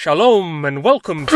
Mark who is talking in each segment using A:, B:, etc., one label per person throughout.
A: Shalom and welcome to...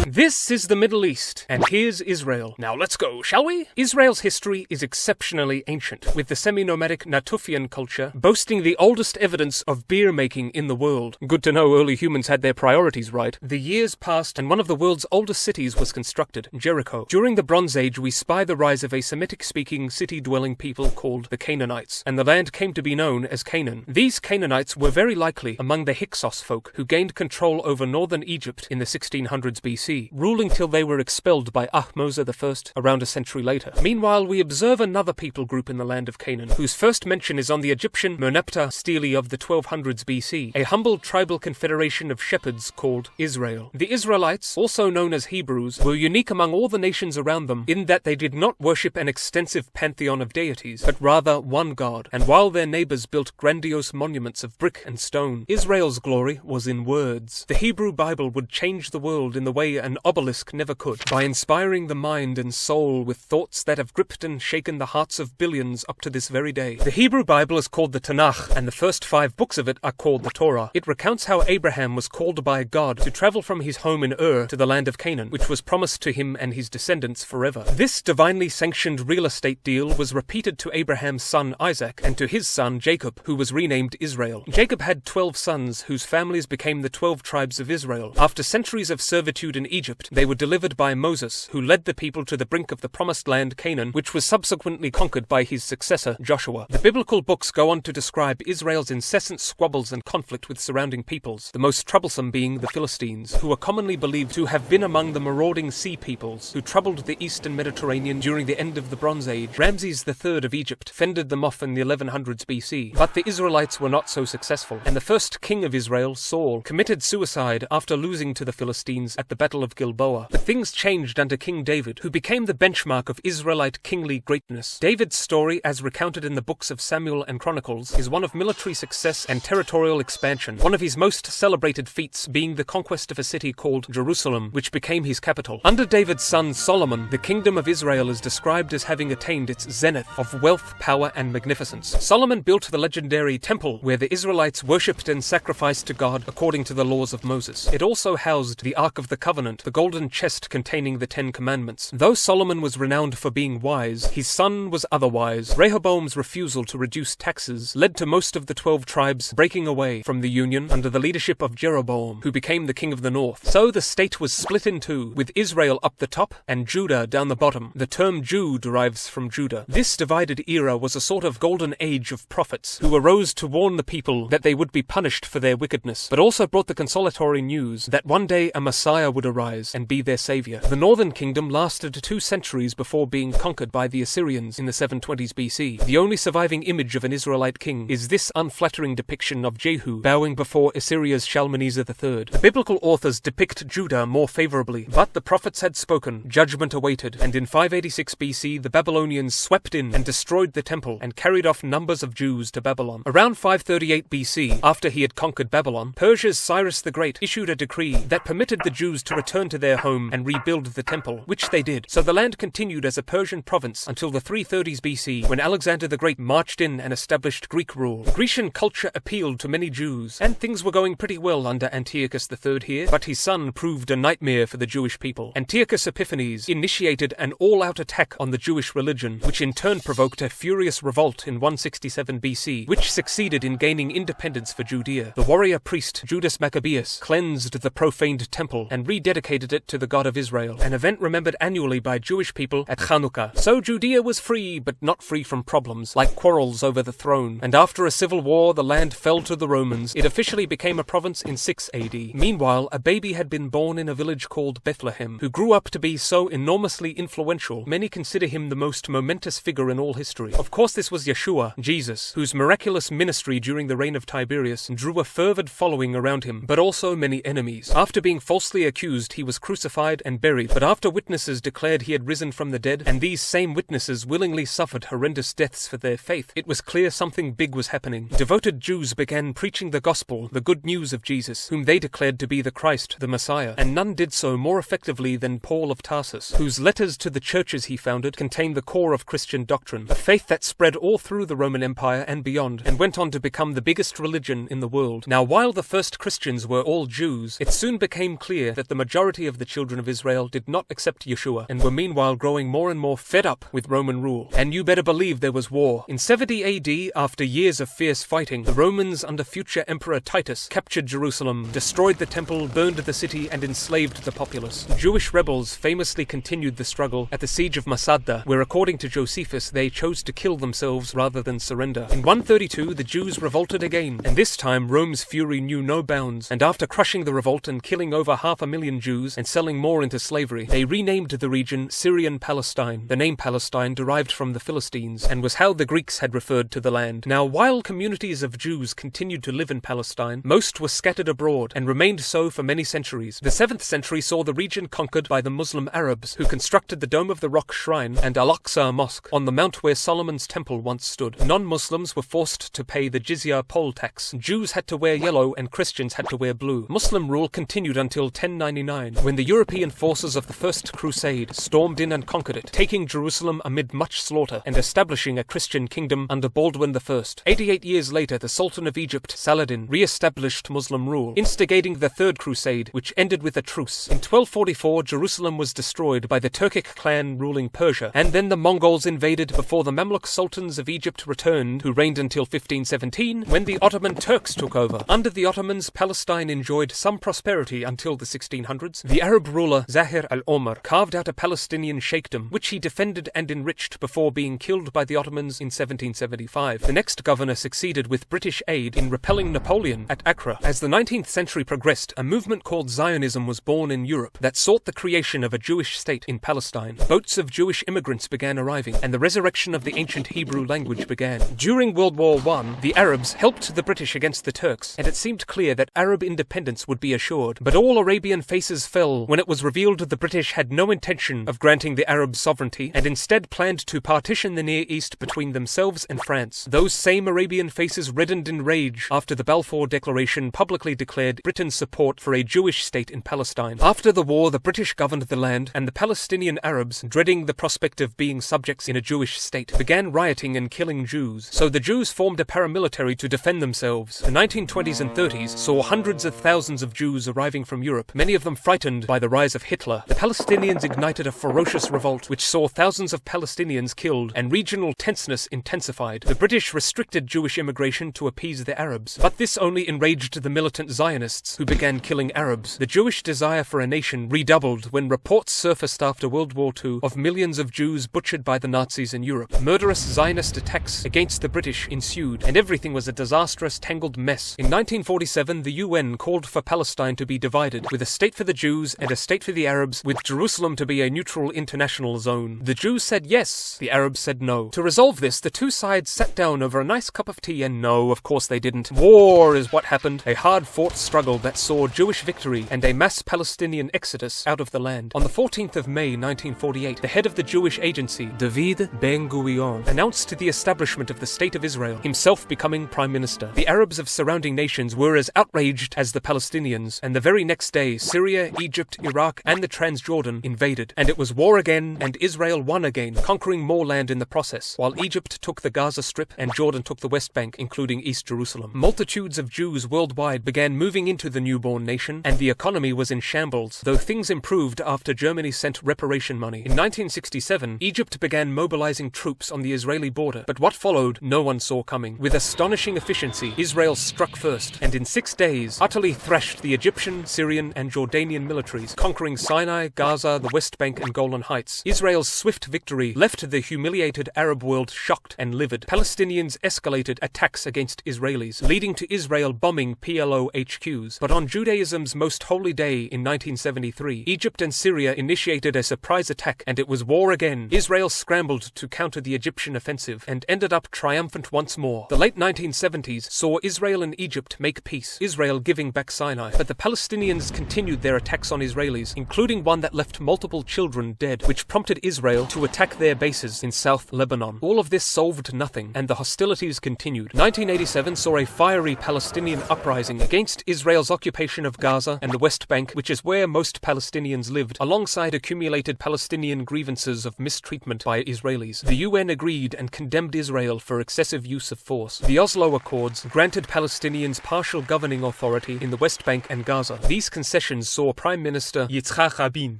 A: This is the Middle East, and here's Israel. Now let's go, shall we? Israel's history is exceptionally ancient, with the semi-nomadic Natufian culture boasting the oldest evidence of beer making in the world. Good to know early humans had their priorities right. The years passed, and one of the world's oldest cities was constructed, Jericho. During the Bronze Age, we spy the rise of a Semitic-speaking city-dwelling people called the Canaanites, and the land came to be known as Canaan. These Canaanites were very likely among the Hyksos folk, who gained control over northern Egypt in the 1600s BC. Ruling till they were expelled by Ahmose I around a century later. Meanwhile, we observe another people group in the land of Canaan, whose first mention is on the Egyptian Merneptah stele of the 1200s BC, a humble tribal confederation of shepherds called Israel. The Israelites, also known as Hebrews, were unique among all the nations around them in that they did not worship an extensive pantheon of deities, but rather one god, and while their neighbors built grandiose monuments of brick and stone, Israel's glory was in words. The Hebrew Bible would change the world in the way an obelisk never could, by inspiring the mind and soul with thoughts that have gripped and shaken the hearts of billions up to this very day. The Hebrew Bible is called the Tanakh, and the first 5 books of it are called the Torah. It recounts how Abraham was called by God to travel from his home in Ur to the land of Canaan, which was promised to him and his descendants forever. This divinely sanctioned real estate deal was repeated to Abraham's son Isaac, and to his son Jacob, who was renamed Israel. Jacob had 12 sons, whose families became the 12 tribes of Israel. After centuries of servitude in Egypt, they were delivered by Moses, who led the people to the brink of the promised land Canaan, which was subsequently conquered by his successor Joshua. The biblical books go on to describe Israel's incessant squabbles and conflict with surrounding peoples, the most troublesome being the Philistines, who are commonly believed to have been among the marauding sea peoples who troubled the eastern Mediterranean during the end of the Bronze Age. Ramses III of Egypt fended them off in the 1100s BC, but the Israelites were not so successful, and the first king of Israel, Saul, committed suicide after losing to the Philistines at the Battle of Gilboa. But things changed under King David, who became the benchmark of Israelite kingly greatness. David's story, as recounted in the books of Samuel and Chronicles, is one of military success and territorial expansion, one of his most celebrated feats being the conquest of a city called Jerusalem, which became his capital. Under David's son Solomon, the kingdom of Israel is described as having attained its zenith of wealth, power, and magnificence. Solomon built the legendary temple, where the Israelites worshipped and sacrificed to God according to the laws of Moses. It also housed the Ark of the Covenant, the golden chest containing the 10 Commandments. Though Solomon was renowned for being wise, his son was otherwise. Rehoboam's refusal to reduce taxes led to most of the 12 tribes breaking away from the union under the leadership of Jeroboam, who became the king of the north. So the state was split in two, with Israel up the top and Judah down the bottom. The term Jew derives from Judah. This divided era was a sort of golden age of prophets, who arose to warn the people that they would be punished for their wickedness, but also brought the consolatory news that one day a Messiah would arise and be their savior. The northern kingdom lasted 2 centuries before being conquered by the Assyrians in the 720s BC. The only surviving image of an Israelite king is this unflattering depiction of Jehu bowing before Assyria's Shalmaneser III. The biblical authors depict Judah more favorably, but the prophets had spoken, judgment awaited, and in 586 BC the Babylonians swept in and destroyed the temple and carried off numbers of Jews to Babylon. Around 538 BC, after he had conquered Babylon, Persia's Cyrus the Great issued a decree that permitted the Jews to return to their home and rebuild the temple, which they did. So the land continued as a Persian province until the 330s BC, when Alexander the Great marched in and established Greek rule. Grecian culture appealed to many Jews, and things were going pretty well under Antiochus III here, but his son proved a nightmare for the Jewish people. Antiochus Epiphanes initiated an all-out attack on the Jewish religion, which in turn provoked a furious revolt in 167 BC, which succeeded in gaining independence for Judea. The warrior priest Judas Maccabeus cleansed the profaned temple and rededicated it to the God of Israel, an event remembered annually by Jewish people at Chanukah. So Judea was free, but not free from problems, like quarrels over the throne, and after a civil war the land fell to the Romans. It officially became a province in 6 AD. Meanwhile, a baby had been born in a village called Bethlehem, who grew up to be so enormously influential, many consider him the most momentous figure in all history. Of course this was Yeshua, Jesus, whose miraculous ministry during the reign of Tiberius drew a fervid following around him, but also many enemies. After being falsely accused, he was crucified and buried, but after witnesses declared he had risen from the dead, and these same witnesses willingly suffered horrendous deaths for their faith, it was clear something big was happening. Devoted Jews began preaching the gospel, the good news of Jesus, whom they declared to be the Christ, the Messiah, and none did so more effectively than Paul of Tarsus, whose letters to the churches he founded contained the core of Christian doctrine, a faith that spread all through the Roman Empire and beyond, and went on to become the biggest religion in the world. Now, while the first Christians were all Jews, it soon became clear that the majority of the children of Israel did not accept Yeshua, and were meanwhile growing more and more fed up with Roman rule. And you better believe there was war. In 70 AD, after years of fierce fighting, the Romans under future Emperor Titus captured Jerusalem, destroyed the temple, burned the city, and enslaved the populace. Jewish rebels famously continued the struggle at the siege of Masada, where according to Josephus they chose to kill themselves rather than surrender. In 132 the Jews revolted again, and this time Rome's fury knew no bounds, and after crushing the revolt and killing over 500,000 Jews and selling more into slavery, they renamed the region Syrian Palestine. The name Palestine derived from the Philistines, and was how the Greeks had referred to the land. Now, while communities of Jews continued to live in Palestine, most were scattered abroad, and remained so for many centuries. The 7th century saw the region conquered by the Muslim Arabs, who constructed the Dome of the Rock Shrine and Al-Aqsa Mosque on the mount where Solomon's temple once stood. Non-Muslims were forced to pay the jizya poll tax. Jews had to wear yellow and Christians had to wear blue. Muslim rule continued until 1099, when the European forces of the First Crusade stormed in and conquered it, taking Jerusalem amid much slaughter and establishing a Christian kingdom under Baldwin I. 88 years later, the Sultan of Egypt, Saladin, re-established Muslim rule, instigating the Third Crusade, which ended with a truce. In 1244, Jerusalem was destroyed by the Turkic clan ruling Persia, and then the Mongols invaded before the Mamluk sultans of Egypt returned, who reigned until 1517, when the Ottoman Turks took over. Under the Ottomans, Palestine enjoyed some prosperity until the 1600s. The Arab ruler Zahir al-Omar carved out a Palestinian sheikhdom, which he defended and enriched before being killed by the Ottomans in 1775. The next governor succeeded with British aid in repelling Napoleon at Accra. As the 19th century progressed, a movement called Zionism was born in Europe that sought the creation of a Jewish state in Palestine. Boats of Jewish immigrants began arriving, and the resurrection of the ancient Hebrew language began. During World War I, the Arabs helped the British against the Turks, and it seemed clear that Arab independence would be assured. But all Arabian faces fell when it was revealed the British had no intention of granting the Arabs sovereignty, and instead planned to partition the Near East between themselves and France. Those same Arabian faces reddened in rage after the Balfour Declaration publicly declared Britain's support for a Jewish state in Palestine. After the war, the British governed the land, and the Palestinian Arabs, dreading the prospect of being subjects in a Jewish state, began rioting and killing Jews. So the Jews formed a paramilitary to defend themselves. The 1920s and 30s saw hundreds of thousands of Jews arriving from Europe, many of them frightened by the rise of Hitler. The Palestinians ignited a ferocious revolt, which saw thousands of Palestinians killed, and regional tenseness intensified. The British restricted Jewish immigration to appease the Arabs, but this only enraged the militant Zionists, who began killing Arabs. The Jewish desire for a nation redoubled when reports surfaced after World War II of millions of Jews butchered by the Nazis in Europe. Murderous Zionist attacks against the British ensued, and everything was a disastrous, tangled mess. In 1947, the UN called for Palestine to be divided, with a state for the Jews and a state for the Arabs, with Jerusalem to be a neutral international zone. The Jews said yes, the Arabs said no. To resolve this, the two sides sat down over a nice cup of tea, and no, of course they didn't. War is what happened, a hard-fought struggle that saw Jewish victory and a mass Palestinian exodus out of the land. On the 14th of May 1948, the head of the Jewish agency, David Ben-Gurion, announced the establishment of the State of Israel, himself becoming Prime Minister. The Arabs of surrounding nations were as outraged as the Palestinians, and the very next day, Syria, Egypt, Iraq, and the Transjordan invaded, and it was war again, and Israel won again, conquering more land in the process, while Egypt took the Gaza Strip and Jordan took the West Bank, including East Jerusalem. Multitudes of Jews worldwide began moving into the newborn nation, and the economy was in shambles, though things improved after Germany sent reparation money. In 1967, Egypt began mobilizing troops on the Israeli border, but what followed no one saw coming. With astonishing efficiency, Israel struck first, and in 6 days utterly thrashed the Egyptian, Syrian, and Jordanian militaries, conquering Sinai, Gaza, the West Bank, and Golan Heights. Israel's swift victory left the humiliated Arab world shocked and livid. Palestinians escalated attacks against Israelis, leading to Israel bombing PLO HQs. But on Judaism's most holy day in 1973, Egypt and Syria initiated a surprise attack, and it was war again. Israel scrambled to counter the Egyptian offensive, and ended up triumphant once more. The late 1970s saw Israel and Egypt make peace, Israel giving back Sinai, but the Palestinians continued their attacks attacks on Israelis, including one that left multiple children dead, which prompted Israel to attack their bases in South Lebanon. All of this solved nothing, and the hostilities continued. 1987 saw a fiery Palestinian uprising against Israel's occupation of Gaza and the West Bank, which is where most Palestinians lived, alongside accumulated Palestinian grievances of mistreatment by Israelis. The UN agreed and condemned Israel for excessive use of force. The Oslo Accords granted Palestinians partial governing authority in the West Bank and Gaza. These concessions saw Prime Minister Yitzhak Rabin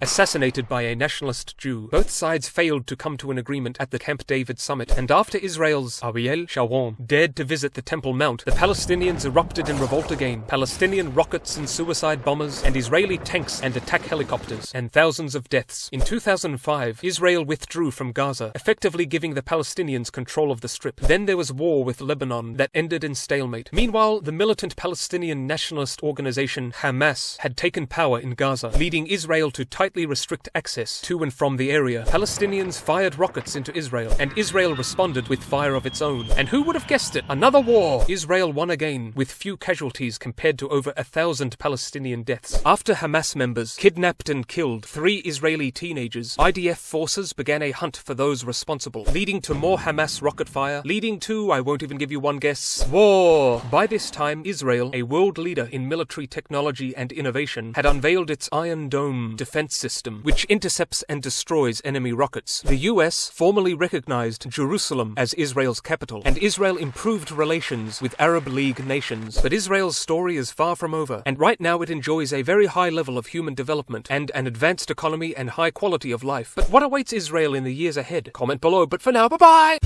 A: assassinated by a nationalist Jew. Both sides failed to come to an agreement at the Camp David summit, and after Israel's Ariel Sharon dared to visit the Temple Mount, the Palestinians erupted in revolt again. Palestinian rockets and suicide bombers, and Israeli tanks and attack helicopters, and thousands of deaths. In 2005, Israel withdrew from Gaza, effectively giving the Palestinians control of the Strip. Then there was war with Lebanon that ended in stalemate. Meanwhile, the militant Palestinian nationalist organization Hamas had taken power in Gaza, leading Israel to tightly restrict access to and from the area. Palestinians fired rockets into Israel, and Israel responded with fire of its own. And who would have guessed it? Another war! Israel won again, with few casualties compared to over 1,000 Palestinian deaths. After Hamas members kidnapped and killed 3 Israeli teenagers, IDF forces began a hunt for those responsible, leading to more Hamas rocket fire, leading to, I won't even give you one guess, war! By this time, Israel, a world leader in military technology and innovation, had unveiled its Iron Dome defense system, which intercepts and destroys enemy rockets. The US formally recognized Jerusalem as Israel's capital, and Israel improved relations with Arab League nations. But Israel's story is far from over, and right now it enjoys a very high level of human development and an advanced economy and high quality of life. But what awaits Israel in the years ahead? Comment below, but for now, bye-bye!